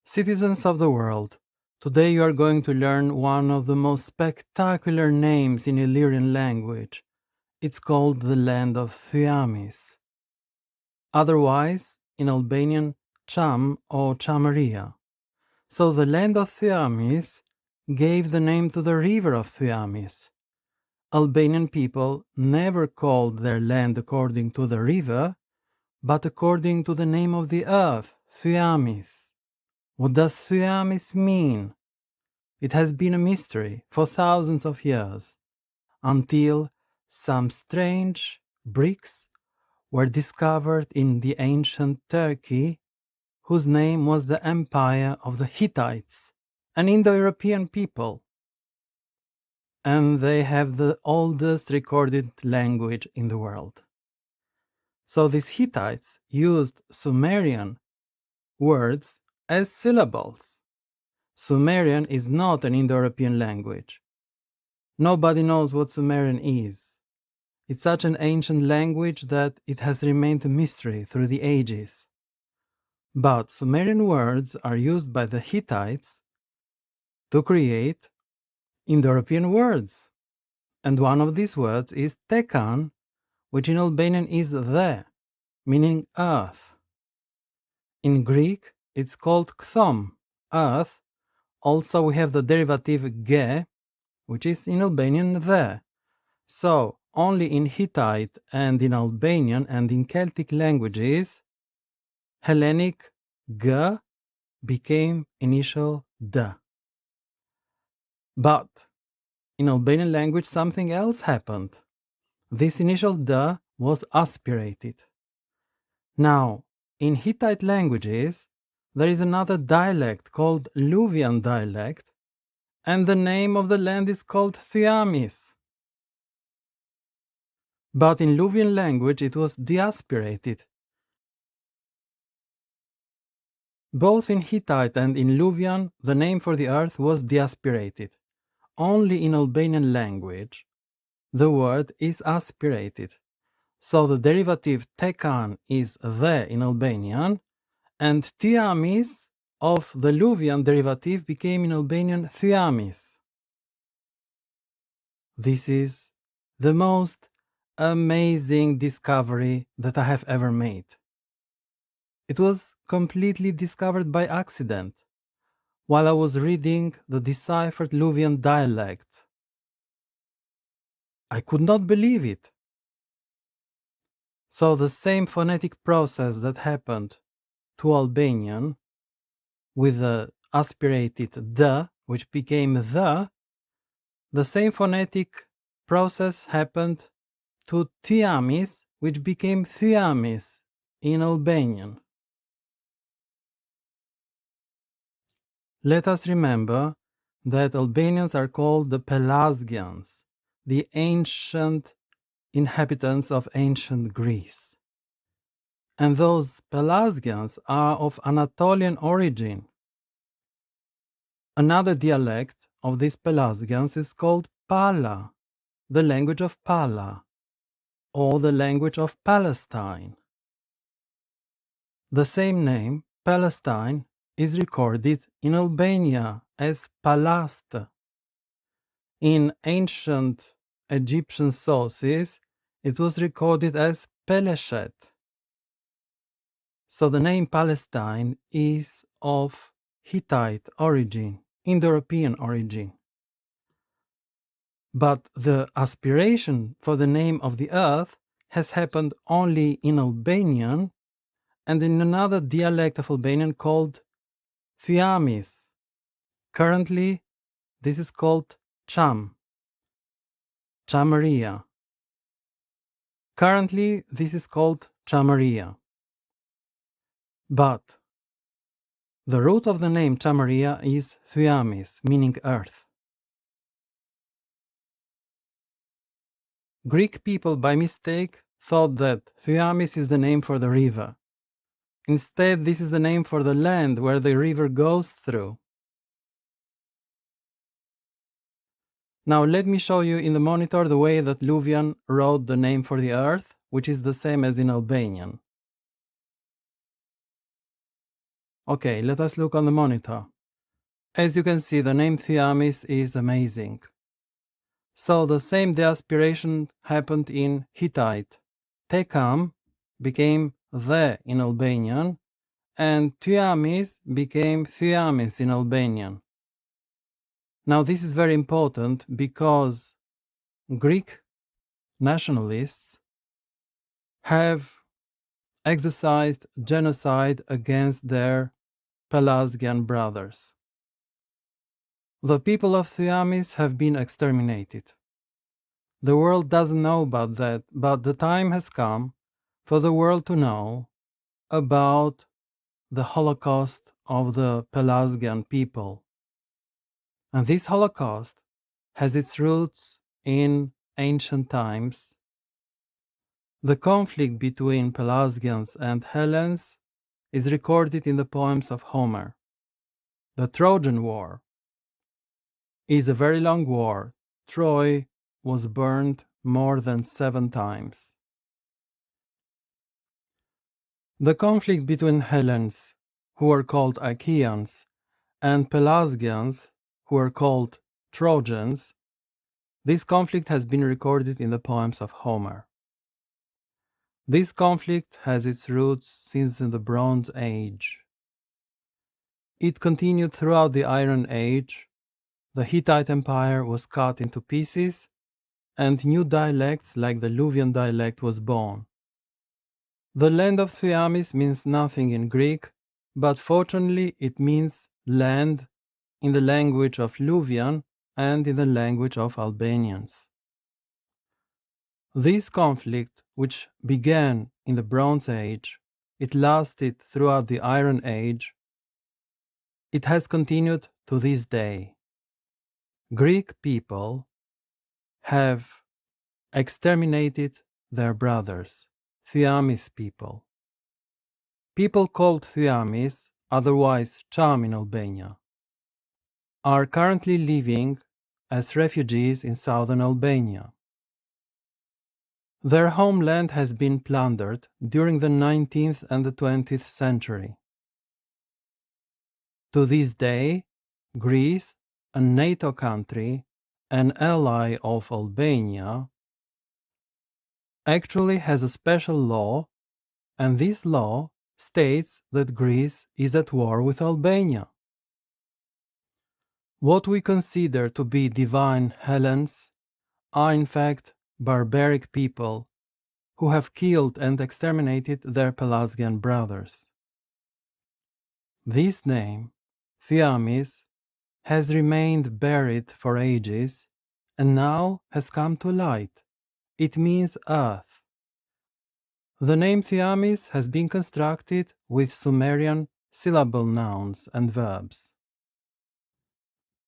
Citizens of the world, today you are going to learn one of the most spectacular names in Illyrian language. It's called the land of Thyamis. Otherwise, in Albanian, Cham or Chamaria. So the land of Thyamis gave the name to the river of Thyamis. Albanian people never called their land according to the river, but according to the name of the earth, Thyamis. What does Thyamis mean? It has been a mystery for thousands of years, until some strange bricks were discovered in the ancient Turkey, whose name was the Empire of the Hittites, an Indo-European people. And they have the oldest recorded language in the world. So these Hittites used Sumerian words as syllables. Sumerian is not an Indo-European language. Nobody knows what Sumerian is. It's such an ancient language that it has remained a mystery through the ages. But Sumerian words are used by the Hittites to create Indo-European words. And one of these words is tekan, which in Albanian is the, meaning earth. In Greek, it's called kthom, earth. Also, we have the derivative ge, which is in Albanian the. So, only in Hittite and in Albanian and in Celtic languages, Hellenic g became initial d. But in Albanian language, something else happened. This initial d was aspirated. Now, in Hittite languages, there is another dialect called Luvian dialect, and the name of the land is called Thyamis. But in Luvian language, it was deaspirated. Both in Hittite and in Luvian, the name for the earth was deaspirated. Only in Albanian language, the word is aspirated. So the derivative tekan is the in Albanian, and Thyamis of the Luvian derivative became in Albanian Thyamis. This is the most amazing discovery that I have ever made. It was completely discovered by accident while I was reading the deciphered Luvian dialect. I could not believe it. So the same phonetic process that happened to Albanian with the aspirated the, which became the same phonetic process happened to Thyamis, which became Thyamis in Albanian. Let us remember that Albanians are called the Pelasgians, the ancient inhabitants of ancient Greece. And those Pelasgians are of Anatolian origin. Another dialect of these Pelasgians is called Pala, the language of Pala, or the language of Palestine. The same name, Palestine, is recorded in Albania as Palast. In ancient Egyptian sources, it was recorded as Peleshet. So the name Palestine is of Hittite origin, Indo-European origin. But the aspiration for the name of the earth has happened only in Albanian and in another dialect of Albanian called Thyamis. Currently, this is called Cham, Chamaria. Currently, this is called Chamaria. But the root of the name Chamaria is Thyamis, meaning earth. Greek people, by mistake, thought that Thyamis is the name for the river. Instead, this is the name for the land where the river goes through. Now let me show you in the monitor the way that Luvian wrote the name for the earth, which is the same as in Albanian. Okay, let us look on the monitor. As you can see, the name Thyamis is amazing. So the same aspiration happened in Hittite. Tekam became the in Albanian, and Thyamis became Thyamis in Albanian. Now this is very important because Greek nationalists have exercised genocide against their Pelasgian brothers. The people of Thyamis have been exterminated. The world doesn't know about that, but the time has come for the world to know about the Holocaust of the Pelasgian people. And this Holocaust has its roots in ancient times. The conflict between Pelasgians and Hellenes is recorded in the poems of Homer. The Trojan War is a very long war. Troy was burned more than 7 times. The conflict between Hellenes, who were called Achaeans, and Pelasgians, who were called Trojans, this conflict has been recorded in the poems of Homer. This conflict has its roots since in the Bronze Age. It continued throughout the Iron Age. The Hittite Empire was cut into pieces, and new dialects like the Luvian dialect was born. The land of Thyamis means nothing in Greek, but fortunately it means land in the language of Luvian and in the language of Albanians. This conflict, which began in the Bronze Age, it lasted throughout the Iron Age, it has continued to this day. Greek people have exterminated their brothers, Thyamis people. People called Thyamis, otherwise Cham in Albania, are currently living as refugees in southern Albania. Their homeland has been plundered during the 19th and the 20th century. To this day, Greece, a NATO country, an ally of Albania, actually has a special law, and this law states that Greece is at war with Albania. What we consider to be divine Hellenes are in fact barbaric people who have killed and exterminated their Pelasgian brothers. This name, Thyamis, has remained buried for ages and now has come to light. It means earth. The name Thyamis has been constructed with Sumerian syllable nouns and verbs.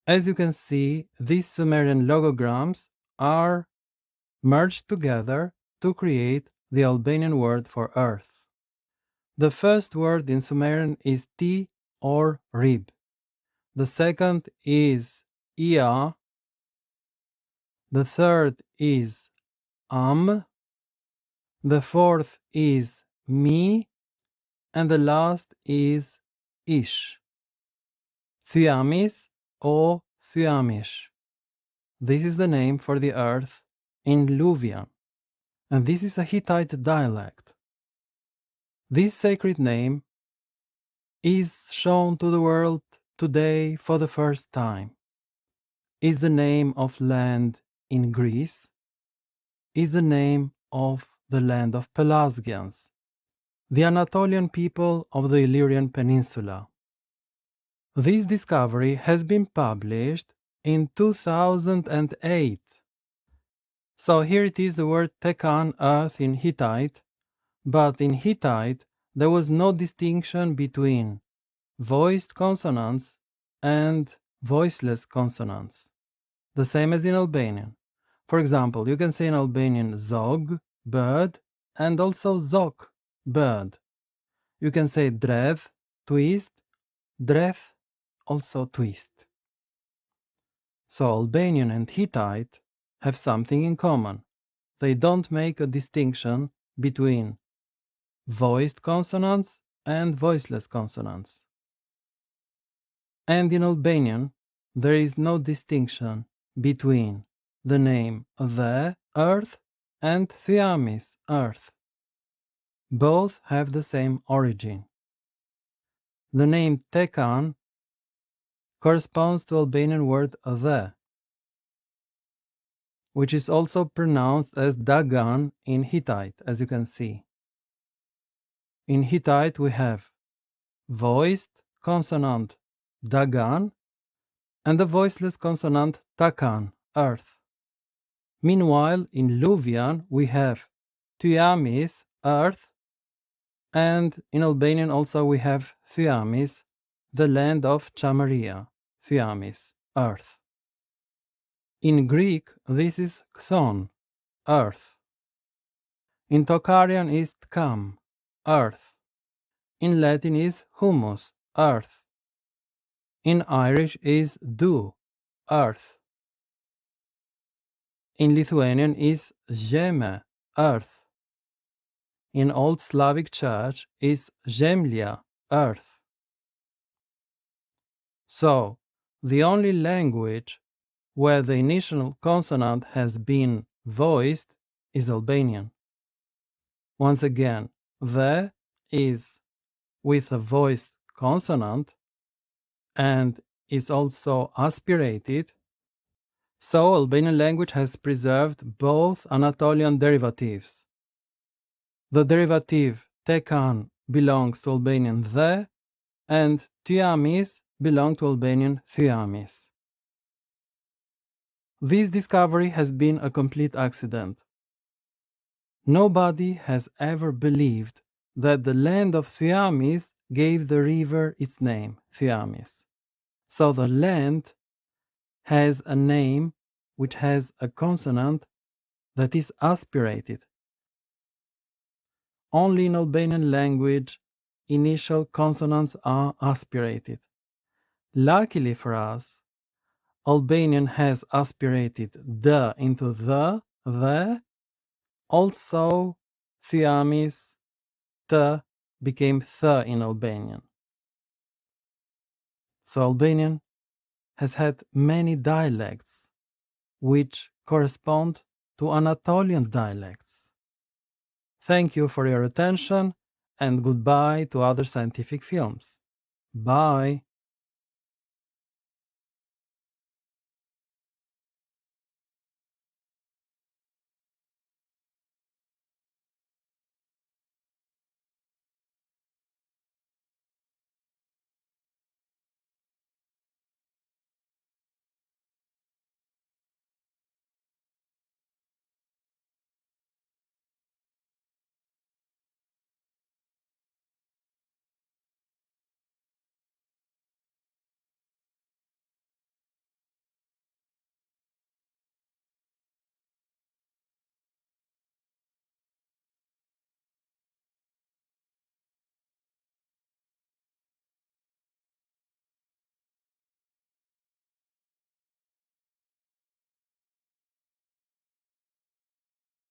As you can see, these Sumerian logograms are merged together to create the Albanian word for earth. The first word in Sumerian is ti or rib. The second is ia. The third is am. The fourth is mi. And the last is ish. Thyamis or Thyamish. This is the name for the earth in Luvian, and this is a Hittite dialect. This sacred name is shown to the world today for the first time. Is the name of land in Greece, is the name of the land of Pelasgians, the Anatolian people of the Illyrian Peninsula. This discovery has been published in 2008. So here it is the word Tekan, earth in Hittite, but in Hittite there was no distinction between voiced consonants and voiceless consonants, the same as in Albanian. For example, you can say in Albanian zog, bird, and also zok, bird. You can say dredh, twist, dreth, also twist. So Albanian and Hittite have something in common. They don't make a distinction between voiced consonants and voiceless consonants. And in Albanian, there is no distinction between the name the earth and Thyamis, earth. Both have the same origin. The name Tekan corresponds to Albanian word the, which is also pronounced as Dagan in Hittite, as you can see. In Hittite, we have voiced consonant Dagan and the voiceless consonant Takan, earth. Meanwhile, in Luvian, we have Thyamis, earth, and in Albanian also we have Thyamis, the land of Cameri, Thyamis, earth. In Greek, this is Chthon, earth. In Tocharian is Tkam, earth. In Latin is humus, earth. In Irish is du, earth. In Lithuanian is Zeme, earth. In Old Slavic Church is Zemlya, earth. So, the only language where the initial consonant has been voiced is Albanian. Once again, the is with a voiced consonant and is also aspirated. So Albanian language has preserved both Anatolian derivatives. The derivative tekan belongs to Albanian the, and Thyamis belong to Albanian Thyamis. This discovery has been a complete accident. Nobody has ever believed that the land of Thyamis gave the river its name, Thyamis. So the land has a name which has a consonant that is aspirated. Only in Albanian language, initial consonants are aspirated. Luckily for us, Albanian has aspirated the into the. Also, Thyamis, the became the in Albanian. So Albanian has had many dialects which correspond to Anatolian dialects. Thank you for your attention and goodbye to other scientific films. Bye.